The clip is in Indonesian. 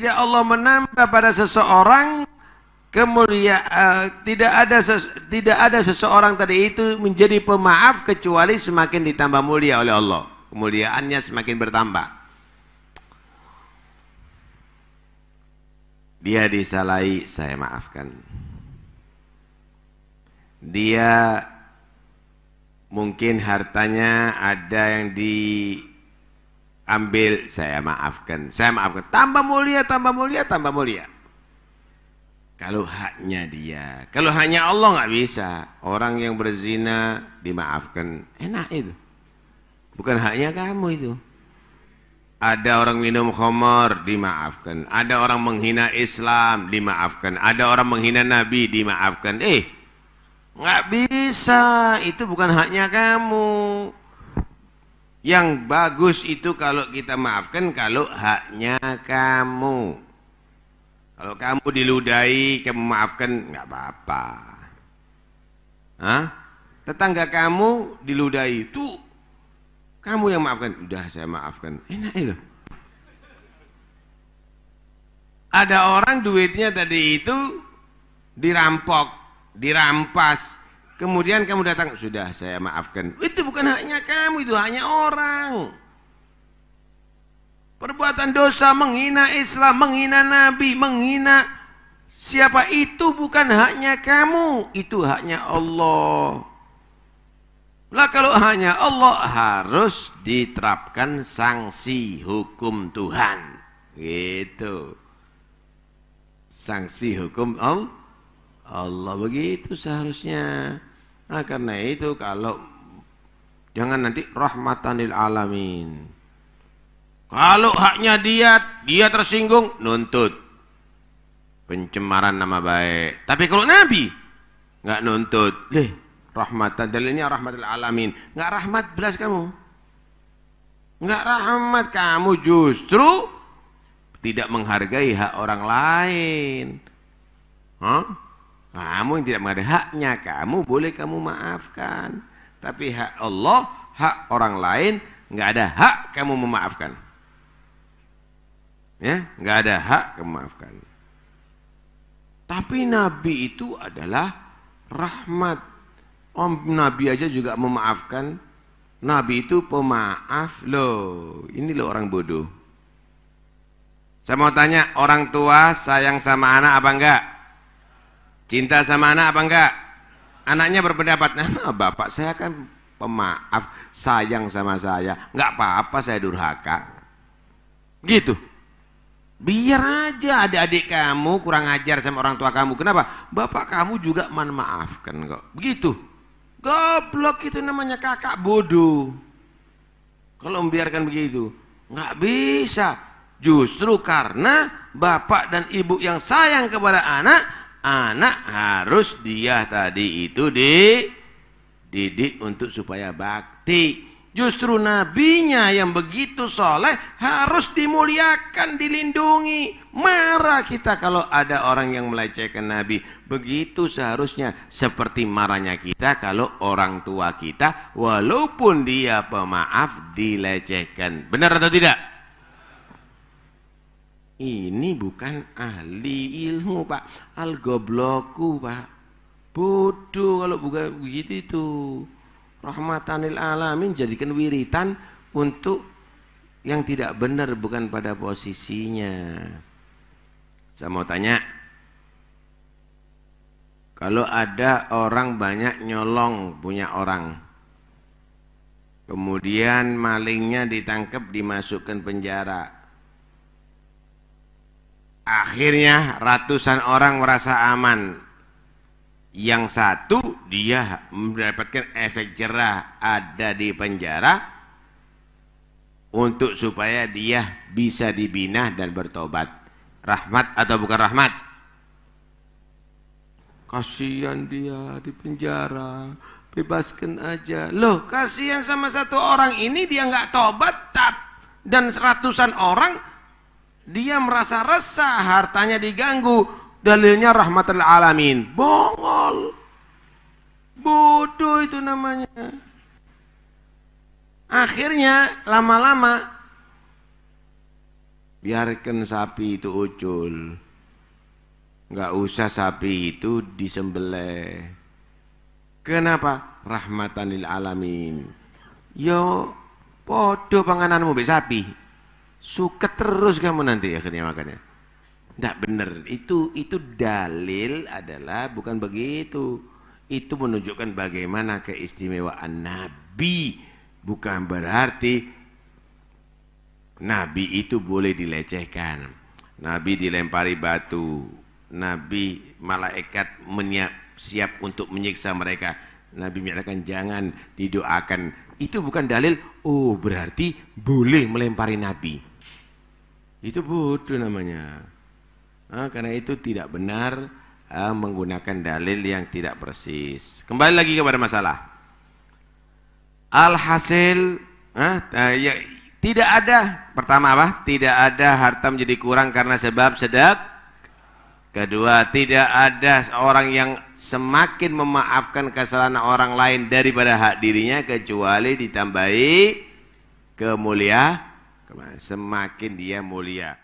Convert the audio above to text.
tidak Allah menambah pada seseorang tidak ada seseorang tadi itu menjadi pemaaf kecuali semakin ditambah mulia oleh Allah. Kemuliaannya semakin bertambah. Dia disalahi, saya maafkan. Dia mungkin hartanya ada yang diambil, saya maafkan. Saya maafkan. Tambah mulia, tambah mulia, tambah mulia. Kalau haknya dia, kalau hanya Allah nggak bisa. Orang yang berzina dimaafkan, enak itu. Bukan haknya kamu itu. Ada orang minum khamar dimaafkan. Ada orang menghina Islam dimaafkan. Ada orang menghina Nabi dimaafkan. Nggak bisa. Itu bukan haknya kamu. Yang bagus itu kalau kita maafkan kalau haknya kamu. Kalau kamu diludahi, kamu maafkan, nggak apa-apa. Tetangga kamu diludahi, tuh kamu yang maafkan, udah saya maafkan, enak itu. Ada orang duitnya tadi itu dirampok, dirampas, kemudian kamu datang, sudah saya maafkan. Itu bukan haknya kamu, itu haknya orang. Perbuatan dosa, menghina Islam, menghina Nabi, menghina siapa itu bukan haknya kamu, itu haknya Allah. Lah kalau haknya Allah harus diterapkan sanksi hukum Tuhan. Gitu. Sanksi hukum Allah begitu seharusnya. Nah, karena itu kalau jangan nanti rahmatan lil alamin. Kalau haknya dia tersinggung, nuntut pencemaran nama baik. Tapi kalau Nabi nggak nuntut, rahmatan, dalilnya rahmatul alamin. Nggak rahmat belas kamu, nggak rahmat kamu, justru tidak menghargai hak orang lain. Kamu yang tidak menghargai haknya, kamu boleh kamu maafkan. Tapi hak Allah, hak orang lain, nggak ada hak kamu memaafkan. Ya, nggak ada hak memaafkan. Tapi Nabi itu adalah rahmat. Nabi aja juga memaafkan. Nabi itu pemaaf loh. Ini loh orang bodoh. Saya mau tanya, orang tua sayang sama anak apa enggak? Cinta sama anak apa enggak? Anaknya berpendapat, nah bapak saya kan pemaaf, sayang sama saya, nggak apa-apa saya durhaka. Gitu. Biar aja adik-adik kamu kurang ajar sama orang tua kamu. Kenapa? Bapak kamu juga memaafkan kok. Begitu. Goblok itu namanya, kakak bodoh. Kalau membiarkan begitu, nggak bisa. Justru karena bapak dan ibu yang sayang kepada anak, anak harus dia tadi itu dididik untuk supaya bakti. Justru nabinya yang begitu soleh harus dimuliakan, dilindungi. Marah kita kalau ada orang yang melecehkan Nabi. Begitu seharusnya, seperti marahnya kita kalau orang tua kita walaupun dia pemaaf dilecehkan. Benar atau tidak? Ini bukan ahli ilmu, Pak. Al-gobloku, Pak. Bodoh kalau bukan begitu itu. Rahmatanil alamin, jadikan wiritan untuk yang tidak benar, bukan pada posisinya. Saya mau tanya, kalau ada orang banyak nyolong punya orang, kemudian malingnya ditangkap, dimasukkan penjara, akhirnya ratusan orang merasa aman. Yang satu dia mendapatkan efek jerah, ada di penjara untuk supaya dia bisa dibina dan bertobat. Rahmat atau bukan rahmat? Kasihan dia di penjara, bebaskan aja. Loh, kasihan sama satu orang ini, dia nggak tobat, dan ratusan orang dia merasa resah, hartanya diganggu. Dalilnya rahmatul alamin. Bongol. Bodoh itu namanya. Akhirnya lama-lama biarkan sapi itu ucul. Nggak usah sapi itu disembelih. Kenapa? Rahmatan lil alamin. Yo, podo pangananmu mbek sapi. Suket terus kamu nanti akhirnya makannya. Nggak benar. Itu dalil adalah bukan begitu. Itu menunjukkan bagaimana keistimewaan Nabi. Bukan berarti Nabi itu boleh dilecehkan. Nabi dilempari batu. Nabi malaikat siap untuk menyiksa mereka. Nabi menyatakan jangan didoakan. Itu bukan dalil. Oh berarti boleh melempari Nabi. Itu bodoh namanya. Karena itu tidak benar menggunakan dalil yang tidak persis. Kembali lagi kepada masalah. Alhasil ya, tidak ada. Pertama apa? Tidak ada harta menjadi kurang karena sebab sedekah. Kedua, tidak ada orang yang semakin memaafkan kesalahan orang lain daripada hak dirinya kecuali ditambahi kemuliaan. Semakin dia mulia.